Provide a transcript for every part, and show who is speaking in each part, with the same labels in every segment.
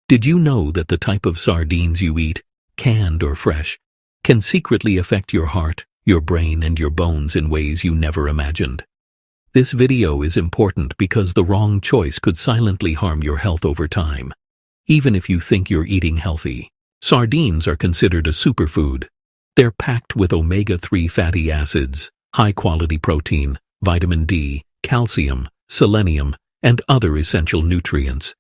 Speaker 1: Did you know that the type of sardines you eat, canned or fresh, can secretly affect your heart, your brain, and your bones in ways you never imagined? This video is important because the wrong choice could silently harm your health over time, even if you think you're eating healthy. Sardines are considered a superfood. They're packed with omega-3 fatty acids, high-quality protein, vitamin D, calcium, selenium, and other essential nutrients.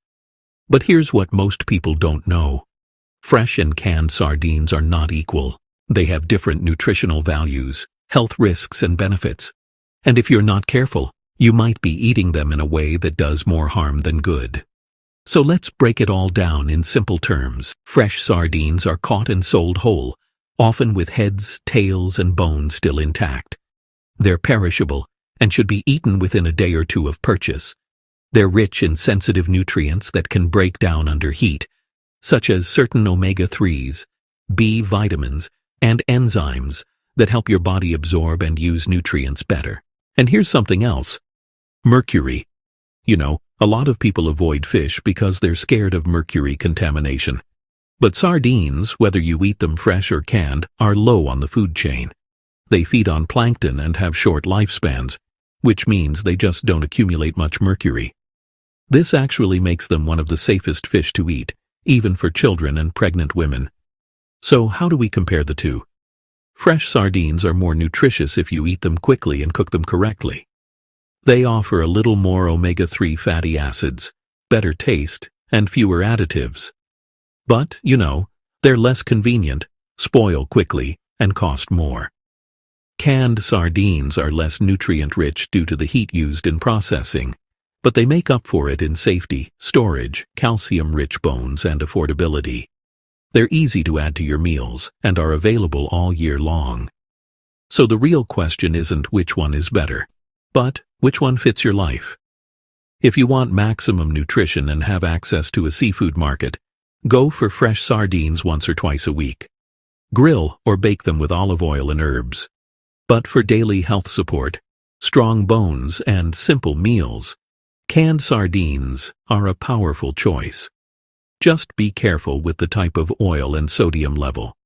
Speaker 1: But here's what most people don't know. Fresh and canned sardines are not equal. They have different nutritional values, health risks, and benefits. And if you're not careful, you might be eating them in a way that does more harm than good. So let's break it all down in simple terms. Fresh sardines are caught and sold whole, often with heads, tails, and bones still intact. They're perishable and should be eaten within a day or two of purchase. They're rich in sensitive nutrients that can break down under heat, such as certain omega-3s, B vitamins, and enzymes that help your body absorb and use nutrients better. And here's something else. Mercury. You know, a lot of people avoid fish because they're scared of mercury contamination. But sardines, whether you eat them fresh or canned, are low on the food chain. They feed on plankton and have short lifespans, which means they just don't accumulate much mercury. This actually makes them one of the safest fish to eat, even for children and pregnant women. So how do we compare the two? Fresh sardines are more nutritious if you eat them quickly and cook them correctly. They offer a little more omega-3 fatty acids, better taste, and fewer additives. But, they're less convenient, spoil quickly, and cost more. Canned sardines are less nutrient-rich due to the heat used in processing, but they make up for it in safety, storage, calcium-rich bones, and affordability. They're easy to add to your meals and are available all year long. So the real question isn't which one is better, but which one fits your life. If you want maximum nutrition and have access to a seafood market, go for fresh sardines once or twice a week. Grill or bake them with olive oil and herbs. But for daily health support, strong bones, and simple meals, canned sardines are a powerful choice. Just be careful with the type of oil and sodium level.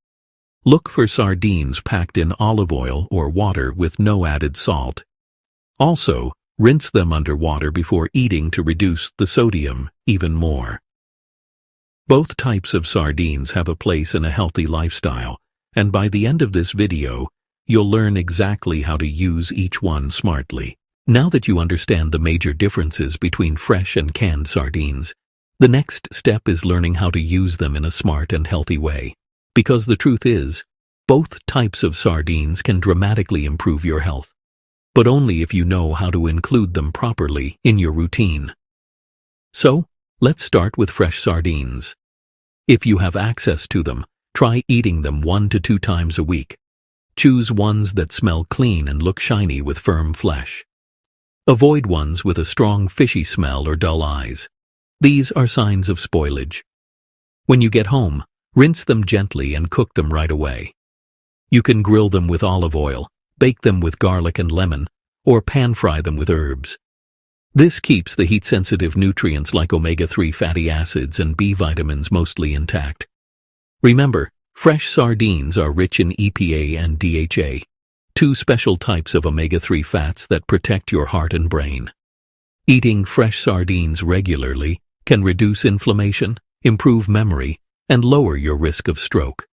Speaker 1: Look for sardines packed in olive oil or water with no added salt. Also, rinse them under water before eating to reduce the sodium even more. Both types of sardines have a place in a healthy lifestyle, and by the end of this video, you'll learn exactly how to use each one smartly. Now that you understand the major differences between fresh and canned sardines, the next step is learning how to use them in a smart and healthy way. Because the truth is, both types of sardines can dramatically improve your health, but only if you know how to include them properly in your routine. So, let's start with fresh sardines. If you have access to them, try eating them 1 to 2 times a week. Choose ones that smell clean and look shiny with firm flesh. Avoid ones with a strong fishy smell or dull eyes. These are signs of spoilage. When you get home, rinse them gently and cook them right away. You can grill them with olive oil, bake them with garlic and lemon, or pan-fry them with herbs. This keeps the heat-sensitive nutrients like omega-3 fatty acids and B vitamins mostly intact. Remember, fresh sardines are rich in EPA and DHA, 2 special types of omega-3 fats that protect your heart and brain. Eating fresh sardines regularly can reduce inflammation, improve memory, and lower your risk of stroke.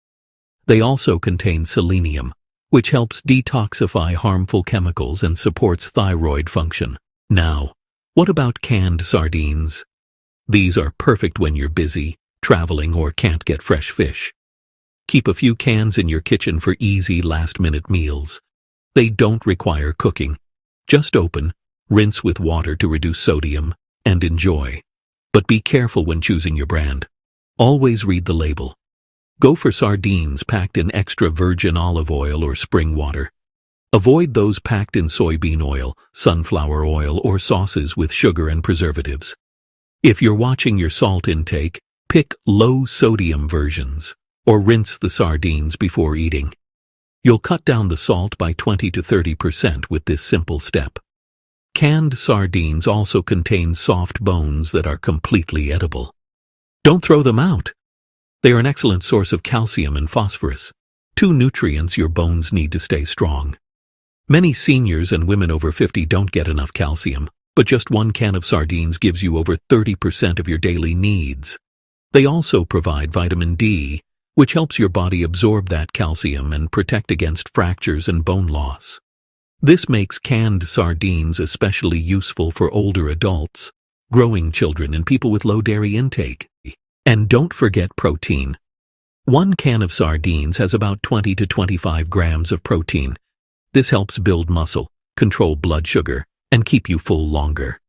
Speaker 1: They also contain selenium, which helps detoxify harmful chemicals and supports thyroid function. Now, what about canned sardines? These are perfect when you're busy, traveling, or can't get fresh fish. Keep a few cans in your kitchen for easy last-minute meals. They don't require cooking. Just open, rinse with water to reduce sodium, and enjoy. But be careful when choosing your brand. Always read the label. Go for sardines packed in extra virgin olive oil or spring water. Avoid those packed in soybean oil, sunflower oil, or sauces with sugar and preservatives. If you're watching your salt intake, pick low-sodium versions, or rinse the sardines before eating. You'll cut down the salt by 20 to 30% with this simple step. Canned sardines also contain soft bones that are completely edible. Don't throw them out. They are an excellent source of calcium and phosphorus, two nutrients your bones need to stay strong. Many seniors and women over 50 don't get enough calcium, but just one can of sardines gives you over 30% of your daily needs. They also provide vitamin D, which helps your body absorb that calcium and protect against fractures and bone loss. This makes canned sardines especially useful for older adults, growing children, and people with low dairy intake. And don't forget protein. One can of sardines has about 20 to 25 grams of protein. This helps build muscle, control blood sugar, and keep you full longer.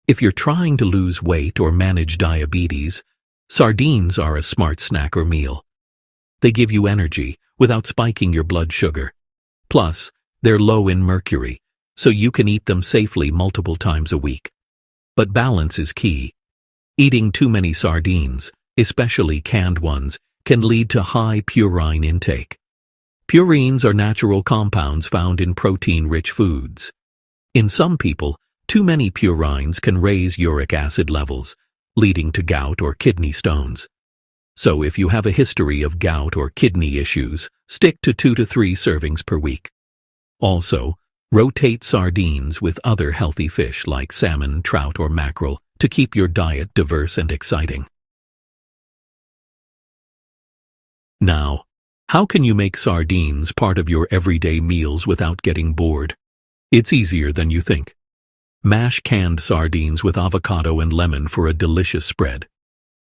Speaker 1: If you're trying to lose weight or manage diabetes, sardines are a smart snack or meal. They give you energy without spiking your blood sugar. Plus, they're low in mercury, so you can eat them safely multiple times a week. But balance is key. Eating too many sardines, especially canned ones, can lead to high purine intake. Purines are natural compounds found in protein-rich foods. In some people, too many purines can raise uric acid levels, leading to gout or kidney stones. So if you have a history of gout or kidney issues, stick to 2 to 3 servings per week. Also, rotate sardines with other healthy fish like salmon, trout, or mackerel to keep your diet diverse and exciting. Now, how can you make sardines part of your everyday meals without getting bored? It's easier than you think. Mash canned sardines with avocado and lemon for a delicious spread.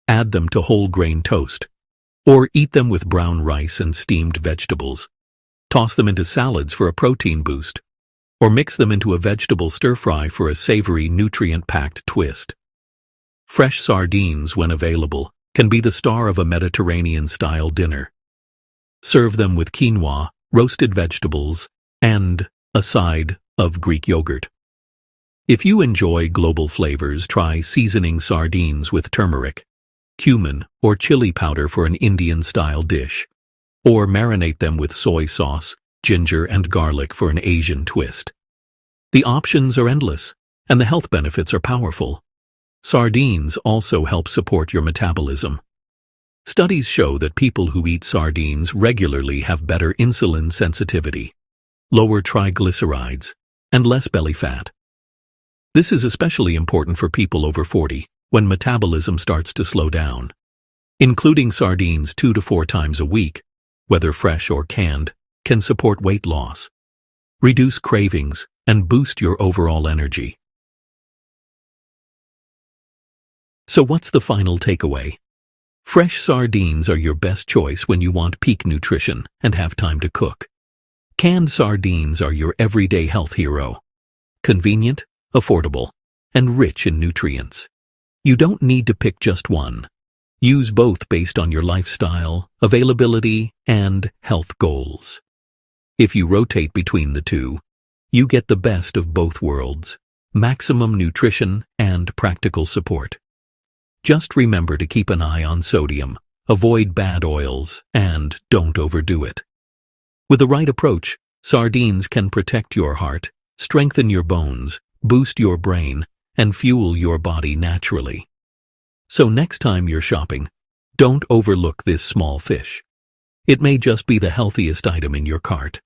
Speaker 1: Add them to whole grain toast, or eat them with brown rice and steamed vegetables. Toss them into salads for a protein boost, or mix them into a vegetable stir-fry for a savory, nutrient-packed twist. Fresh sardines, when available, can be the star of a Mediterranean-style dinner. Serve them with quinoa, roasted vegetables, and a side of Greek yogurt. If you enjoy global flavors, try seasoning sardines with turmeric, cumin, or chili powder for an Indian-style dish, or marinate them with soy sauce, ginger, and garlic for an Asian twist. The options are endless, and the health benefits are powerful. Sardines also help support your metabolism. Studies show that people who eat sardines regularly have better insulin sensitivity, lower triglycerides, and less belly fat. This is especially important for people over 40, when metabolism starts to slow down. Including sardines 2 to 4 times a week, whether fresh or canned, can support weight loss, reduce cravings, and boost your overall energy. So what's the final takeaway? Fresh sardines are your best choice when you want peak nutrition and have time to cook. Canned sardines are your everyday health hero. Convenient, affordable, and rich in nutrients. You don't need to pick just one. Use both based on your lifestyle, availability, and health goals. If you rotate between the two, you get the best of both worlds, maximum nutrition and practical support. Just remember to keep an eye on sodium, avoid bad oils, and don't overdo it. With the right approach, sardines can protect your heart, strengthen your bones, boost your brain, and fuel your body naturally. So next time you're shopping, don't overlook this small fish. It may just be the healthiest item in your cart.